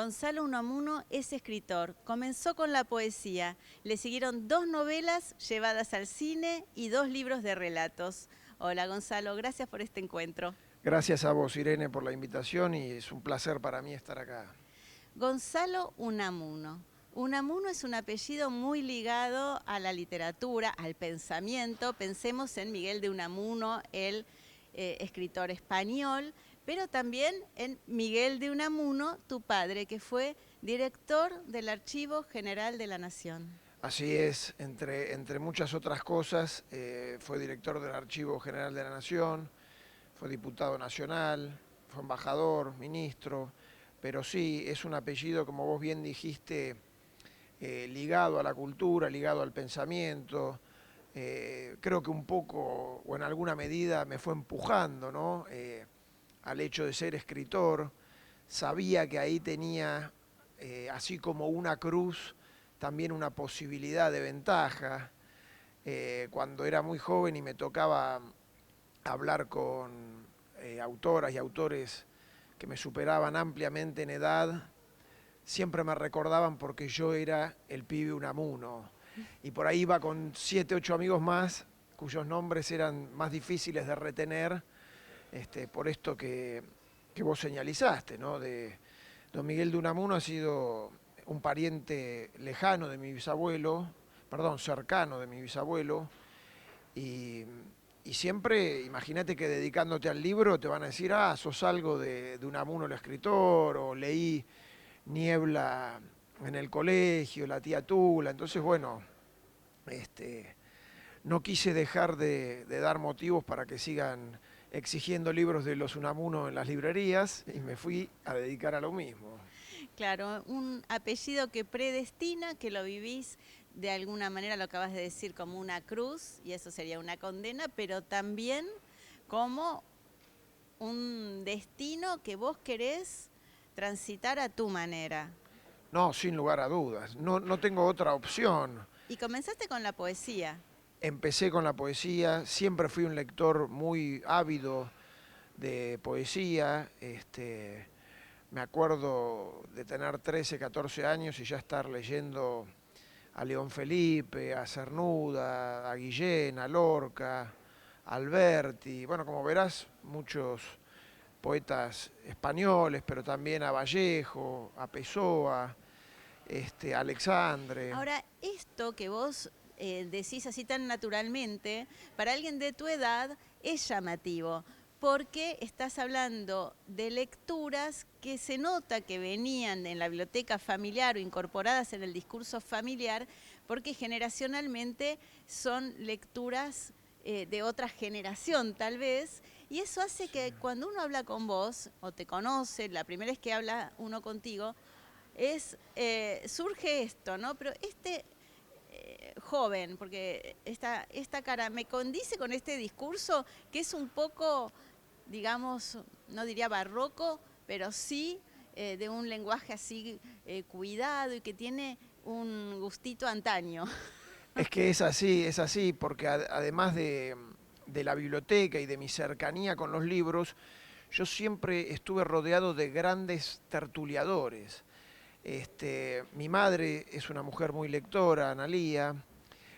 Gonzalo Unamuno es escritor. Comenzó con la poesía. Le siguieron 2 novelas llevadas al cine y 2 libros de relatos. Hola Gonzalo, gracias por este encuentro. Gracias a vos, Irene, por la invitación y es un placer para mí estar acá. Gonzalo Unamuno. Unamuno es un apellido muy ligado a la literatura, al pensamiento. Pensemos en Miguel de Unamuno, el escritor español, pero también en Miguel de Unamuno, tu padre, que fue director del Archivo General de la Nación. Así es, entre muchas otras cosas, fue director del Archivo General de la Nación, fue diputado nacional, fue embajador, ministro, pero sí, es un apellido, como vos bien dijiste, ligado a la cultura, ligado al pensamiento. Creo que un poco, o en alguna medida, me fue empujando, ¿no? Al hecho de ser escritor. Sabía que ahí tenía, así como una cruz, también una posibilidad de ventaja. Cuando era muy joven y me tocaba hablar con autoras y autores que me superaban ampliamente en edad, siempre me recordaban porque yo era el pibe Unamuno. Y por ahí iba con 7, 8 amigos más, cuyos nombres eran más difíciles de retener, por esto que vos señalizaste, ¿no? Don Miguel de Unamuno ha sido un pariente lejano de mi bisabuelo, perdón, cercano de mi bisabuelo, y, y siempre, imagínate que dedicándote al libro te van a decir, ah, sos algo de Unamuno el escritor, o leí Niebla en el colegio, la tía Tula, entonces bueno, este, no quise dejar de dar motivos para que sigan exigiendo libros de los Unamuno en las librerías y me fui a dedicar a lo mismo. Claro, un apellido que predestina, que lo vivís de alguna manera, lo acabas de decir, como una cruz, y eso sería una condena, pero también como un destino que vos querés transitar a tu manera. No, sin lugar a dudas, no tengo otra opción. Y comenzaste con la poesía. Empecé con la poesía, siempre fui un lector muy ávido de poesía. Me acuerdo de tener 13, 14 años y ya estar leyendo a León Felipe, a Cernuda, a Guillén, a Lorca, a Alberti. Bueno, como verás, muchos poetas españoles, pero también a Vallejo, a Pessoa, a Alexandre. Ahora, esto que vos decís así tan naturalmente, para alguien de tu edad es llamativo, porque estás hablando de lecturas que se nota que venían en la biblioteca familiar o incorporadas en el discurso familiar, porque generacionalmente son lecturas de otra generación tal vez, y eso hace Sí. que cuando uno habla con vos o te conoce, la primera vez que habla uno contigo, surge esto, ¿no? Pero joven, porque esta cara me condice con este discurso que es un poco, digamos, no diría barroco, pero sí de un lenguaje así cuidado y que tiene un gustito antaño. Es que es así, porque además de la biblioteca y de mi cercanía con los libros, yo siempre estuve rodeado de grandes tertuliadores. Mi madre es una mujer muy lectora, Analía.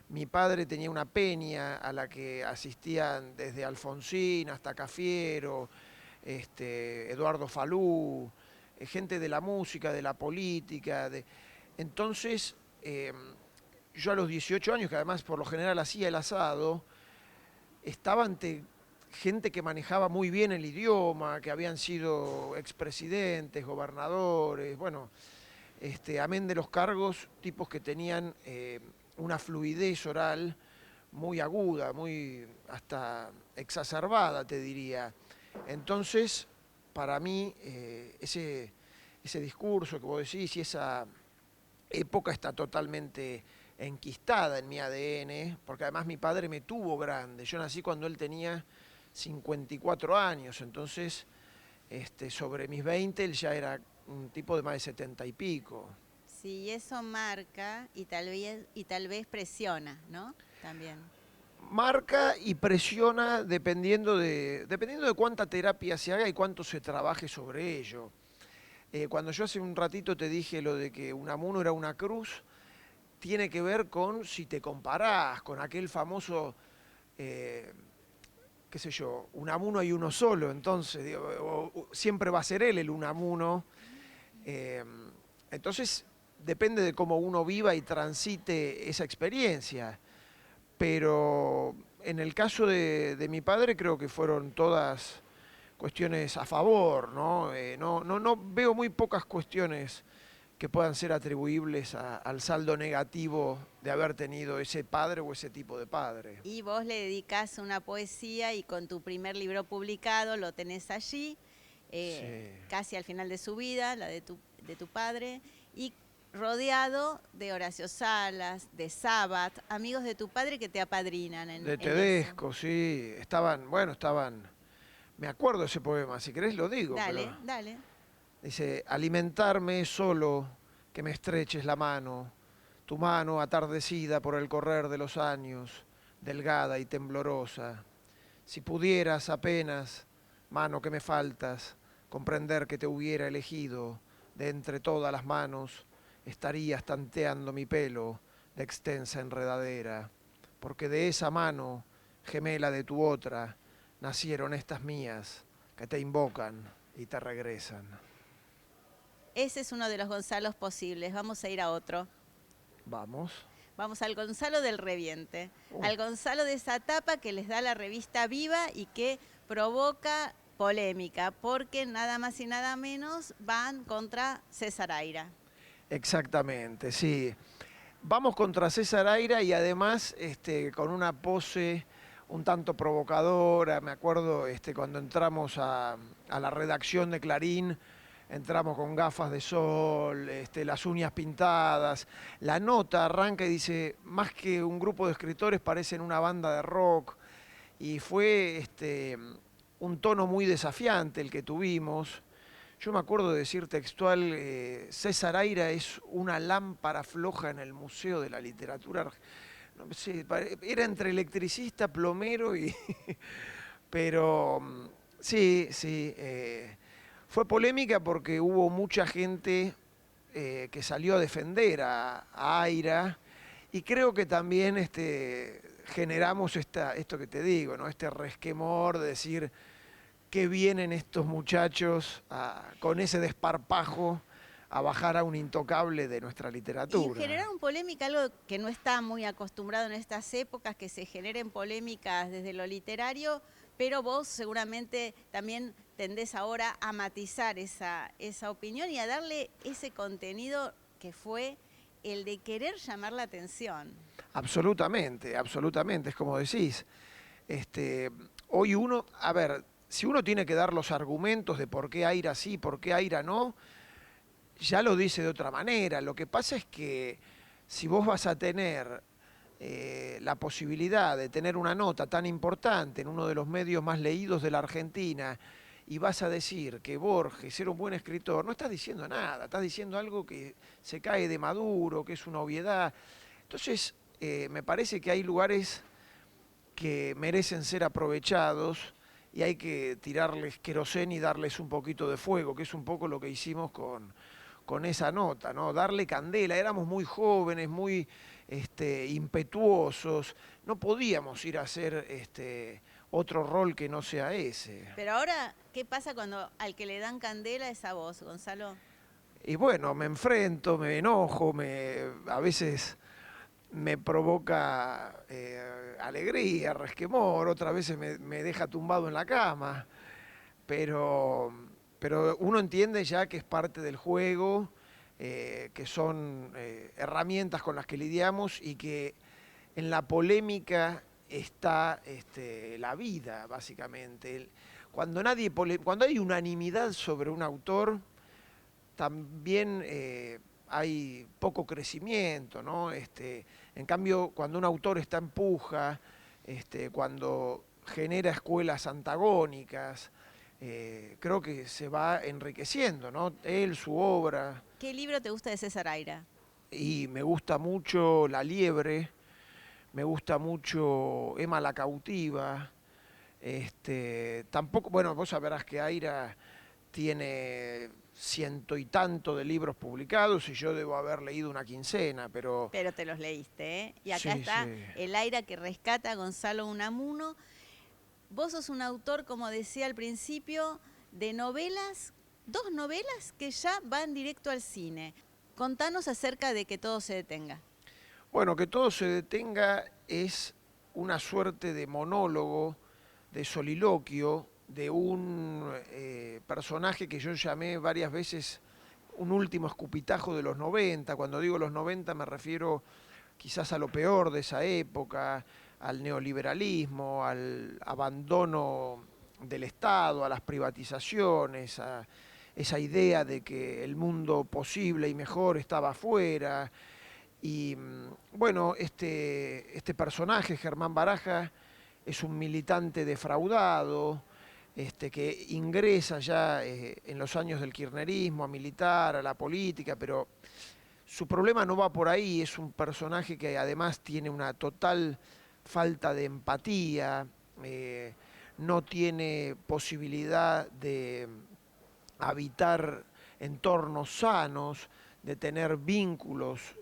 Mi padre tenía una peña a la que asistían desde Alfonsín hasta Cafiero, Eduardo Falú, gente de la música, de la política. Entonces, yo a los 18 años, que además por lo general hacía el asado, estaba ante gente que manejaba muy bien el idioma, que habían sido expresidentes, gobernadores, bueno, amén de los cargos, tipos que tenían una fluidez oral muy aguda, muy hasta exacerbada, te diría. Entonces, para mí, ese discurso que vos decís y esa época está totalmente enquistada en mi ADN, porque además mi padre me tuvo grande. Yo nací cuando él tenía 54 años, entonces sobre mis 20 él ya era un tipo de más de 70 y pico. Sí, eso marca y tal vez presiona, ¿no? También. Marca y presiona dependiendo de cuánta terapia se haga y cuánto se trabaje sobre ello. Cuando yo hace un ratito te dije lo de que Unamuno era una cruz, tiene que ver con si te comparás con aquel famoso, eh, qué sé yo, Unamuno hay uno solo, entonces digo, siempre va a ser él el Unamuno. Eh, entonces depende de cómo uno viva y transite esa experiencia. Pero en el caso de mi padre creo que fueron todas cuestiones a favor, ¿no? No veo muy pocas cuestiones que puedan ser atribuibles al saldo negativo de haber tenido ese padre o ese tipo de padre. Y vos le dedicás una poesía y con tu primer libro publicado lo tenés allí, Sí. casi al final de su vida, la de tu padre, y rodeado de Horacio Salas, de Sabat, amigos de tu padre que te apadrinan De en eso. Tedesco, sí. Estaban. Me acuerdo de ese poema, si querés lo digo, pero. Dale, dale. Dice: alimentarme es solo que me estreches la mano, tu mano atardecida por el correr de los años, delgada y temblorosa. Si pudieras apenas, mano que me faltas, comprender que te hubiera elegido de entre todas las manos, estarías tanteando mi pelo de extensa enredadera, porque de esa mano, gemela de tu otra, nacieron estas mías que te invocan y te regresan. Ese es uno de los Gonzalos posibles. Vamos a ir a otro. Vamos. Vamos al Gonzalo del Reviente, Uh, al Gonzalo de esa tapa que les da la revista Viva y que provoca polémica, porque nada más y nada menos van contra César Aira. Exactamente, sí. Vamos contra César Aira y además con una pose un tanto provocadora. Me acuerdo cuando entramos a la redacción de Clarín, entramos con gafas de sol, las uñas pintadas. La nota arranca y dice, más que un grupo de escritores parecen una banda de rock. Y fue un tono muy desafiante el que tuvimos. Yo me acuerdo de decir textual, César Aira es una lámpara floja en el Museo de la Literatura. No sé, era entre electricista, plomero y... Pero sí, sí. Fue polémica porque hubo mucha gente que salió a defender a Aira y creo que también generamos esto que te digo, ¿no? Este resquemor de decir qué vienen estos muchachos con ese desparpajo a bajar a un intocable de nuestra Y literatura. generaron polémica, algo que no está muy acostumbrado en estas épocas, que se generen polémicas desde lo literario, pero vos seguramente también tendés ahora a matizar esa opinión y a darle ese contenido que fue el de querer llamar la atención. Absolutamente, absolutamente, es como decís. Hoy uno, a ver, si uno tiene que dar los argumentos de por qué Aira sí, por qué Aira no, ya lo dice de otra manera. Lo que pasa es que si vos vas a tener la posibilidad de tener una nota tan importante en uno de los medios más leídos de la Argentina y vas a decir que Borges era un buen escritor, no estás diciendo nada, estás diciendo algo que se cae de maduro, que es una obviedad. Entonces, me parece que hay lugares que merecen ser aprovechados y hay que tirarles queroseno y darles un poquito de fuego, que es un poco lo que hicimos con esa nota, ¿no? Darle candela, éramos muy jóvenes, muy impetuosos, no podíamos ir a hacer otro rol que no sea ese. Pero ahora, ¿qué pasa cuando al que le dan candela es a vos, Gonzalo? Y bueno, me enfrento, me enojo, a veces me provoca alegría, resquemor, otras veces me deja tumbado en la cama, pero, pero uno entiende ya que es parte del juego, que son herramientas con las que lidiamos y que en la polémica está la vida, básicamente. Cuando hay unanimidad sobre un autor, también hay poco crecimiento, ¿no? En cambio, cuando un autor está en puja, cuando genera escuelas antagónicas, creo que se va enriqueciendo, ¿no? Él, su obra, ¿Qué libro te gusta de César Aira? y me gusta mucho La Liebre, me gusta mucho Emma la Cautiva, tampoco, bueno, vos sabrás que Aira tiene ciento y tanto de libros publicados y yo debo haber leído una quincena, pero Pero te los leíste, ¿eh? Y acá sí, está sí. El aire que rescata Gonzalo Unamuno. Vos sos un autor, como decía al principio, de novelas, 2 novelas que ya van directo al cine. Contanos acerca de Que todo se detenga. Bueno, Que todo se detenga es una suerte de monólogo, de soliloquio, de un personaje que yo llamé varias veces un último escupitajo de los 90. Cuando digo los 90 me refiero quizás a lo peor de esa época, al neoliberalismo, al abandono del Estado, a las privatizaciones, a esa idea de que el mundo posible y mejor estaba afuera. Y bueno, este personaje, Germán Baraja, es un militante defraudado, que ingresa ya en los años del kirchnerismo a militar, a la política, pero su problema no va por ahí, es un personaje que además tiene una total falta de empatía, no tiene posibilidad de habitar entornos sanos, de tener vínculos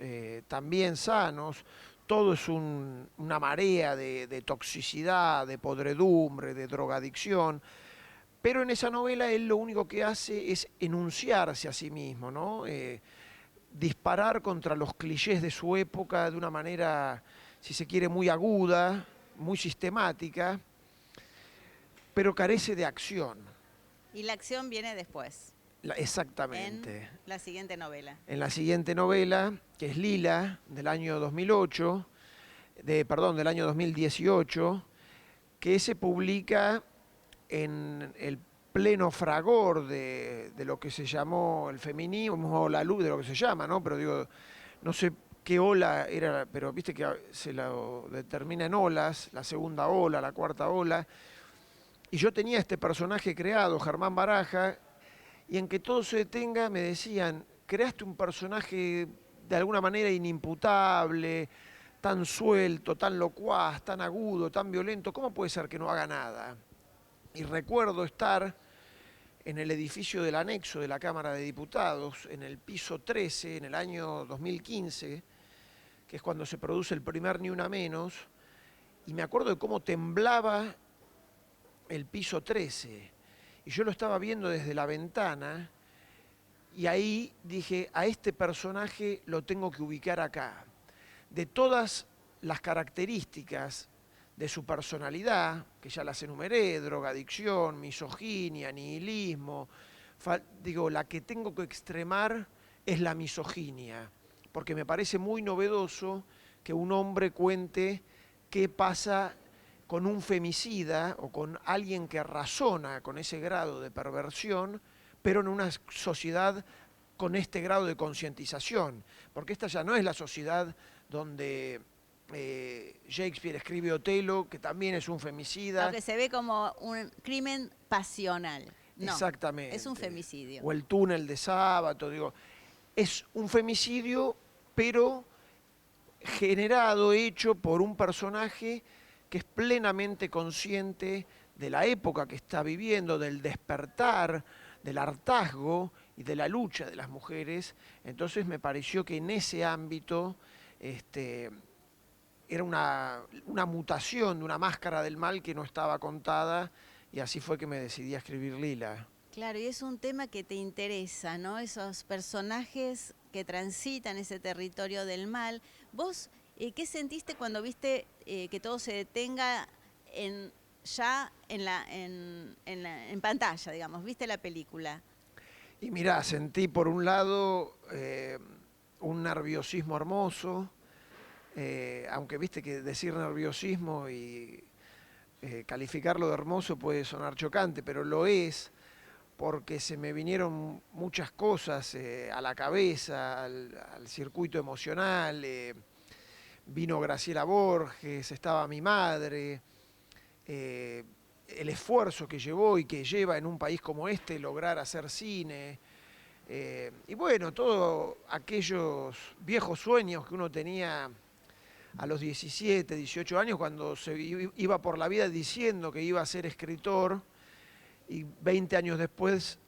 también sanos. Todo es una marea de toxicidad, de podredumbre, de drogadicción. Pero en esa novela él lo único que hace es enunciarse a sí mismo, ¿no? Disparar contra los clichés de su época de una manera, si se quiere, muy aguda, muy sistemática, pero carece de acción. Y la acción viene después, Exactamente. en la siguiente novela. En la siguiente novela, que es Lila, del año 2008, del año 2018, que se publica en el pleno fragor de lo que se llamó el feminismo, o la luz de lo que se llama, ¿no? Pero digo, no sé qué ola era, pero viste que se lo determina en olas, la segunda ola, la cuarta ola. Y yo tenía este personaje creado, Germán Baraja, y en Que todo se detenga me decían, creaste un personaje de alguna manera inimputable, tan suelto, tan locuaz, tan agudo, tan violento, ¿cómo puede ser que no haga nada? Y recuerdo estar en el edificio del anexo de la Cámara de Diputados, en el piso 13, en el año 2015, que es cuando se produce el primer Ni Una Menos, y me acuerdo de cómo temblaba el piso 13. Y yo lo estaba viendo desde la ventana y ahí dije, a este personaje lo tengo que ubicar acá. De todas las características de su personalidad, que ya las enumeré, drogadicción, misoginia, nihilismo, digo, la que tengo que extremar es la misoginia, porque me parece muy novedoso que un hombre cuente qué pasa con un femicida o con alguien que razona con ese grado de perversión, pero en una sociedad con este grado de concientización, porque esta ya no es la sociedad donde Shakespeare escribe Otelo, que también es un femicida. Aunque se ve como un crimen pasional. No, exactamente. Es un femicidio. O el túnel de Sábato, digo, es un femicidio, pero generado, hecho por un personaje que es plenamente consciente de la época que está viviendo, del despertar, del hartazgo y de la lucha de las mujeres. Entonces me pareció que en ese ámbito era una mutación de una máscara del mal que no estaba contada, y así fue que me decidí a escribir Lila. Claro, y es un tema que te interesa, ¿no? Esos personajes que transitan ese territorio del mal. ¿Vos qué sentiste cuando viste Que todo se detenga en pantalla, digamos? ¿Viste la película? Y mirá, sentí por un lado un nerviosismo hermoso, aunque viste que decir nerviosismo y calificarlo de hermoso puede sonar chocante, pero lo es, porque se me vinieron muchas cosas a la cabeza, al circuito emocional. Vino Graciela Borges, estaba mi madre, el esfuerzo que llevó y que lleva en un país como este lograr hacer cine. Y bueno, todos aquellos viejos sueños que uno tenía a los 17, 18 años, cuando se iba por la vida diciendo que iba a ser escritor, y 20 años después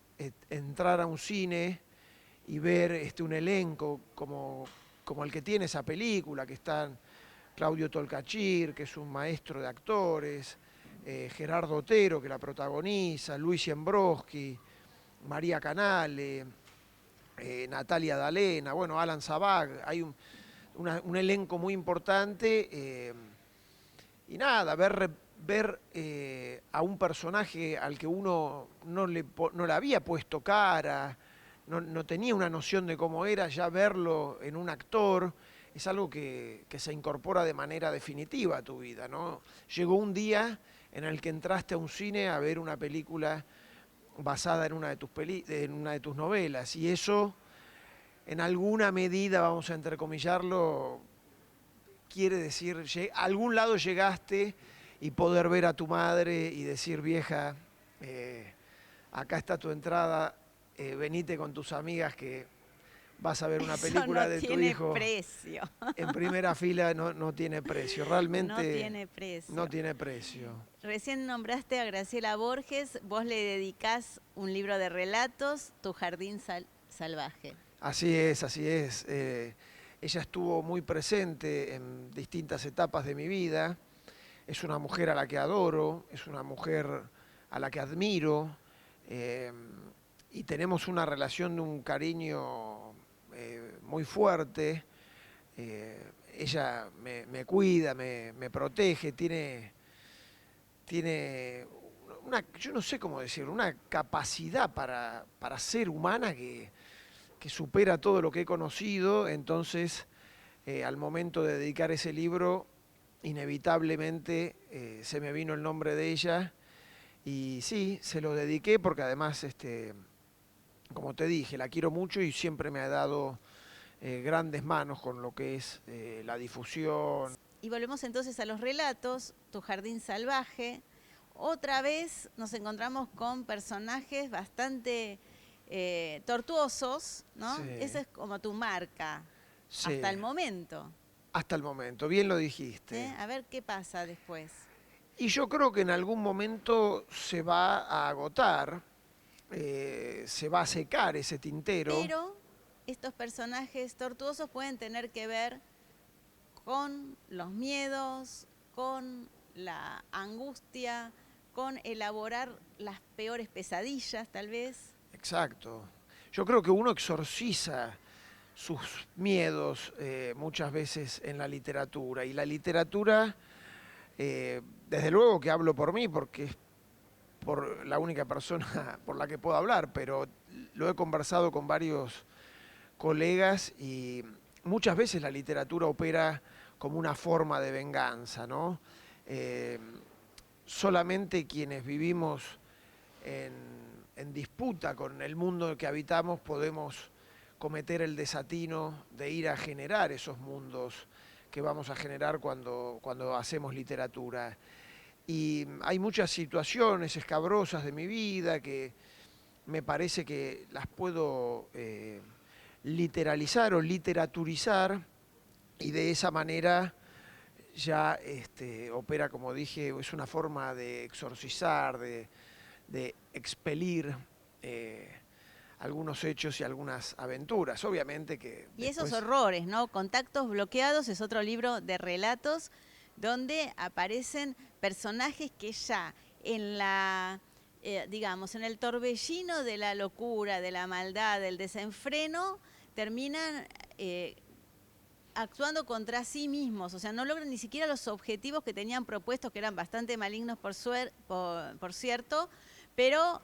entrar a un cine y ver un elenco como el que tiene esa película, que están Claudio Tolcachir, que es un maestro de actores, Gerardo Otero, que la protagoniza, Luis Iembroski, María Canale, Natalia D'Alena, bueno, Alan Zabag, hay un elenco muy importante, y nada, ver a un personaje al que uno no le había puesto cara, no tenía una noción de cómo era, ya verlo en un actor es algo que se incorpora de manera definitiva a tu vida, ¿no? Llegó un día en el que entraste a un cine a ver una película basada en una en una de tus novelas, y eso, en alguna medida, vamos a entrecomillarlo, quiere decir, a algún lado llegaste y poder ver a tu madre y decir, vieja, acá está tu entrada, venite con tus amigas que vas a ver una Eso película no de tu tiene hijo precio. en primera fila, no tiene precio, No realmente tiene precio. no tiene precio. Recién nombraste a Graciela Borges, vos le dedicás un libro de relatos, Tu jardín salvaje. Así es, así es. Ella estuvo muy presente en distintas etapas de mi vida. Es una mujer a la que adoro, es una mujer a la que admiro, eh, y tenemos una relación de un cariño muy fuerte. Ella me cuida, me protege, tiene yo no sé cómo decirlo, una capacidad para ser humana que supera todo lo que he conocido. Entonces, al momento de dedicar ese libro, inevitablemente se me vino el nombre de ella, y sí, se lo dediqué porque además, como te dije, la quiero mucho y siempre me ha dado grandes manos con lo que es la difusión. Y volvemos entonces a los relatos, Tu jardín salvaje. Otra vez nos encontramos con personajes bastante tortuosos, ¿no? Sí, Esa es como tu marca, sí, hasta el momento. hasta el momento, bien lo ¿Sí? dijiste. A ver qué pasa después. Y yo creo que en algún momento se va a agotar, se va a secar ese tintero. Pero estos personajes tortuosos pueden tener que ver con los miedos, con la angustia, con elaborar las peores pesadillas, tal vez. Exacto. Yo creo que uno exorciza sus miedos muchas veces en la literatura. Y la literatura, desde luego que hablo por mí, porque es por la única persona por la que puedo hablar, pero lo he conversado con varios colegas, y muchas veces la literatura opera como una forma de venganza, ¿no? Eh, Solamente quienes vivimos en, en disputa con el mundo que habitamos podemos cometer el desatino de ir a generar esos mundos que vamos a generar cuando hacemos literatura. Y hay muchas situaciones escabrosas de mi vida que me parece que las puedo literalizar o literaturizar, y de esa manera ya opera, como dije, es una forma de exorcizar, de expelir algunos hechos y algunas aventuras. Obviamente que Y esos después... horrores, ¿no? Contactos bloqueados es otro libro de relatos donde aparecen personajes que ya en la, digamos, en el torbellino de la locura, de la maldad, del desenfreno, terminan actuando contra sí mismos, o sea, no logran ni siquiera los objetivos que tenían propuestos, que eran bastante malignos por cierto, pero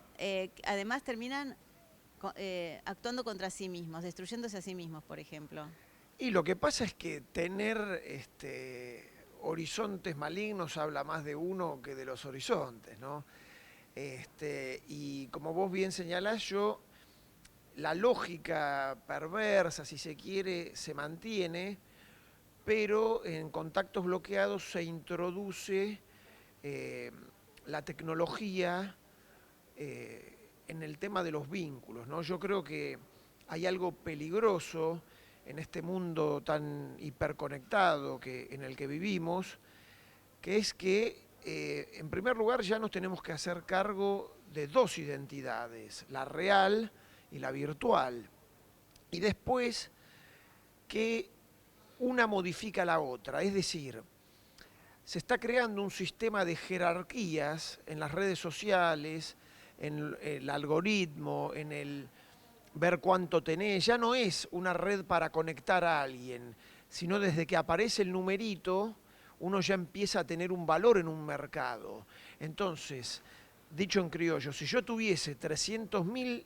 además terminan actuando contra sí mismos, destruyéndose a sí mismos, por ejemplo. Y lo que pasa es que tener horizontes malignos habla más de uno que de los horizontes, ¿no? Y como vos bien señalás, la lógica perversa, si se quiere, se mantiene, pero en contactos bloqueados se introduce la tecnología en el tema de los vínculos, ¿no? Yo creo que hay algo peligroso en este mundo tan hiperconectado en el que vivimos, que es que, en primer lugar, ya nos tenemos que hacer cargo de dos identidades, la real y la virtual. Y después que una modifica la otra, es decir, se está creando un sistema de jerarquías en las redes sociales, en el algoritmo, en el ver cuánto tenés. Ya no es una red para conectar a alguien, sino desde que aparece el numerito, uno ya empieza a tener un valor en un mercado. Entonces, dicho en criollo, si yo tuviese 300.000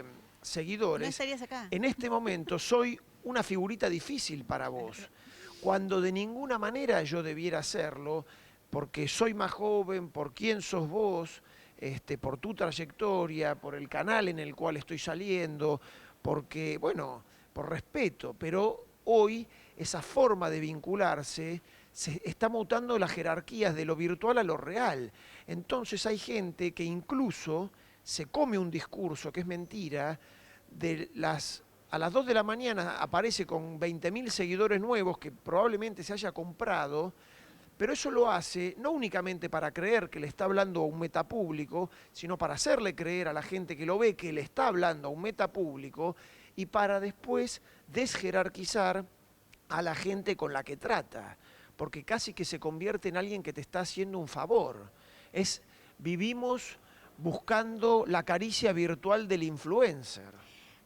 No seguidores, estarías acá. en este momento soy una figurita difícil para vos, cuando de ninguna manera yo debiera hacerlo, porque soy más joven, por quién sos vos, por tu trayectoria, por el canal en el cual estoy saliendo, porque, bueno, por respeto, pero hoy esa forma de vincularse se está mutando las jerarquías de lo virtual a lo real. Entonces hay gente que incluso se come un discurso que es mentira, a las 2 de la mañana aparece con 20.000 seguidores nuevos que probablemente se haya comprado, pero eso lo hace no únicamente para creer que le está hablando a un metapúblico, sino para hacerle creer a la gente que lo ve que le está hablando a un metapúblico y para después desjerarquizar a la gente con la que trata, porque casi que se convierte en alguien que te está haciendo un favor. Vivimos buscando la caricia virtual del influencer.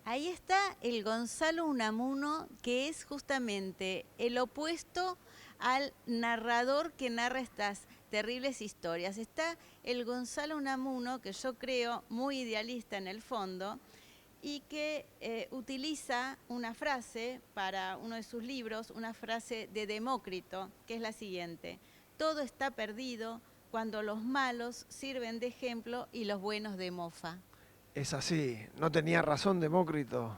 Ahí está el Gonzalo Unamuno, que es justamente el opuesto al narrador que narra estas terribles historias. Está el Gonzalo Unamuno, que yo creo muy idealista en el fondo, y que utiliza una frase para uno de sus libros, una frase de Demócrito, que es la siguiente: todo está perdido cuando los malos sirven de ejemplo y los buenos de mofa. Es así, no tenía razón Demócrito.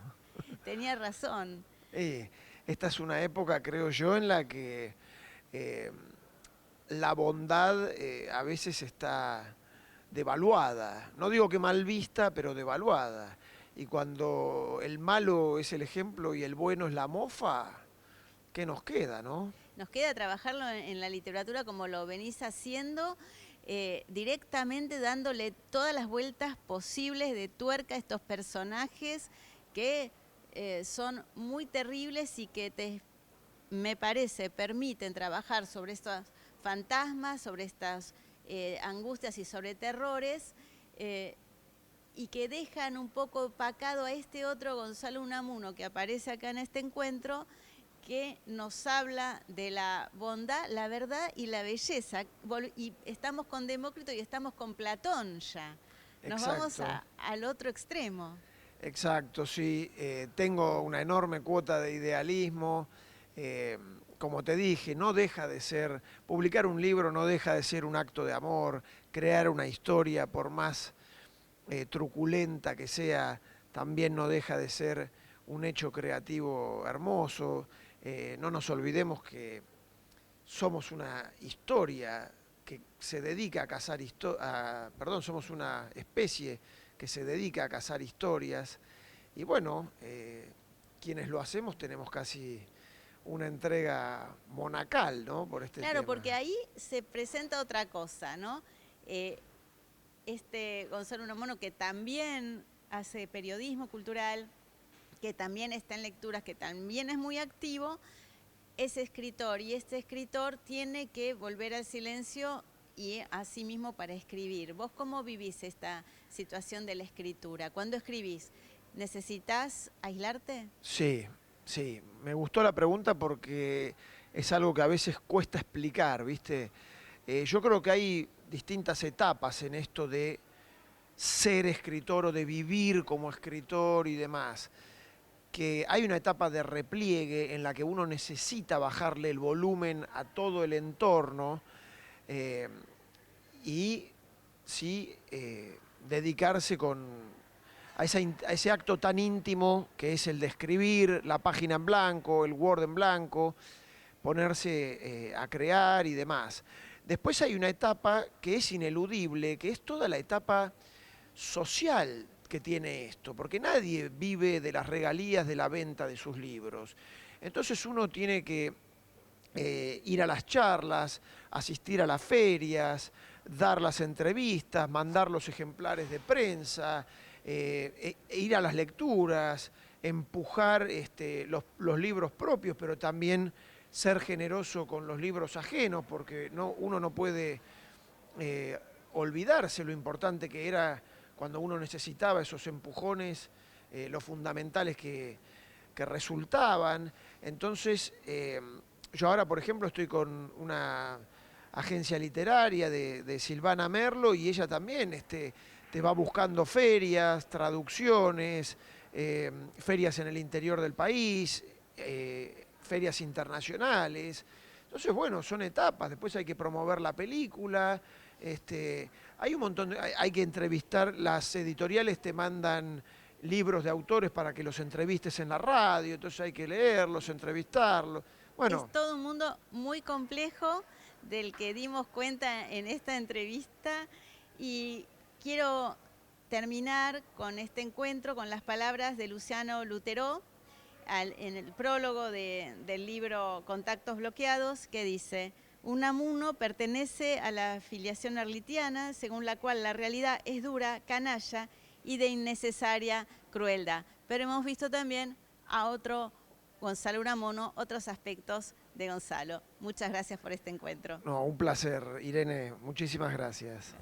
Tenía razón. Esta es una época, creo yo, en la que la bondad a veces está devaluada. No digo que mal vista, pero devaluada. Y cuando el malo es el ejemplo y el bueno es la mofa, ¿qué nos queda, no? Nos queda trabajarlo en la literatura como lo venís haciendo, directamente dándole todas las vueltas posibles de tuerca a estos personajes que son muy terribles y que me parece, permiten trabajar sobre estos fantasmas, sobre estas angustias y sobre terrores, y que dejan un poco opacado a este otro Gonzalo Unamuno que aparece acá en este encuentro, que nos habla de la bondad, la verdad y la belleza. Y estamos con Demócrito y estamos con Platón ya. Nos vamos al otro extremo. Exacto, sí. Tengo una enorme cuota de idealismo. Como te dije, no deja de ser, publicar un libro no deja de ser un acto de amor, crear una historia, por más truculenta que sea, también no deja de ser un hecho creativo hermoso. No nos olvidemos que somos una historia que se dedica a cazar somos una especie que se dedica a cazar historias y bueno, quienes lo hacemos tenemos casi una entrega monacal, ¿no? Por este tema. Claro, porque ahí se presenta otra cosa, ¿no? Este Gonzalo Unamuno, que también hace periodismo cultural, que también está en lecturas, que también es muy activo, es escritor, y este escritor tiene que volver al silencio y a sí mismo para escribir. ¿Vos cómo vivís esta situación de la escritura? ¿Cuándo escribís? ¿Necesitas aislarte? Sí, sí. Me gustó la pregunta porque es algo que a veces cuesta explicar, ¿viste? Yo creo que hay distintas etapas en esto de ser escritor o de vivir como escritor y demás. Que hay una etapa de repliegue en la que uno necesita bajarle el volumen a todo el entorno y sí dedicarse a ese acto tan íntimo que es el de escribir la página en blanco, el Word en blanco, ponerse a crear y demás. Después hay una etapa que es ineludible, que es toda la etapa social que tiene esto, porque nadie vive de las regalías de la venta de sus libros. Entonces uno tiene que ir a las charlas, asistir a las ferias, dar las entrevistas, mandar los ejemplares de prensa, ir a las lecturas, empujar los libros propios, pero también ser generoso con los libros ajenos, porque uno no puede olvidarse lo importante que era cuando uno necesitaba esos empujones, los fundamentales que resultaban. Entonces, yo ahora, por ejemplo, estoy con una agencia literaria de Silvana Merlo y ella también te va buscando ferias, traducciones, ferias en el interior del país, ferias internacionales. Entonces, bueno, son etapas. Después hay que promover la película. Hay un montón, hay que entrevistar. Las editoriales te mandan libros de autores para que los entrevistes en la radio, entonces hay que leerlos, entrevistarlos. Bueno, es todo un mundo muy complejo del que dimos cuenta en esta entrevista y quiero terminar con este encuentro con las palabras de Luciano Lutero en el prólogo del libro Contactos Bloqueados, que dice: Unamuno pertenece a la filiación arlitiana, según la cual la realidad es dura, canalla y de innecesaria crueldad. Pero hemos visto también a otro Gonzalo Unamuno, otros aspectos de Gonzalo. Muchas gracias por este encuentro. No, un placer, Irene, muchísimas gracias.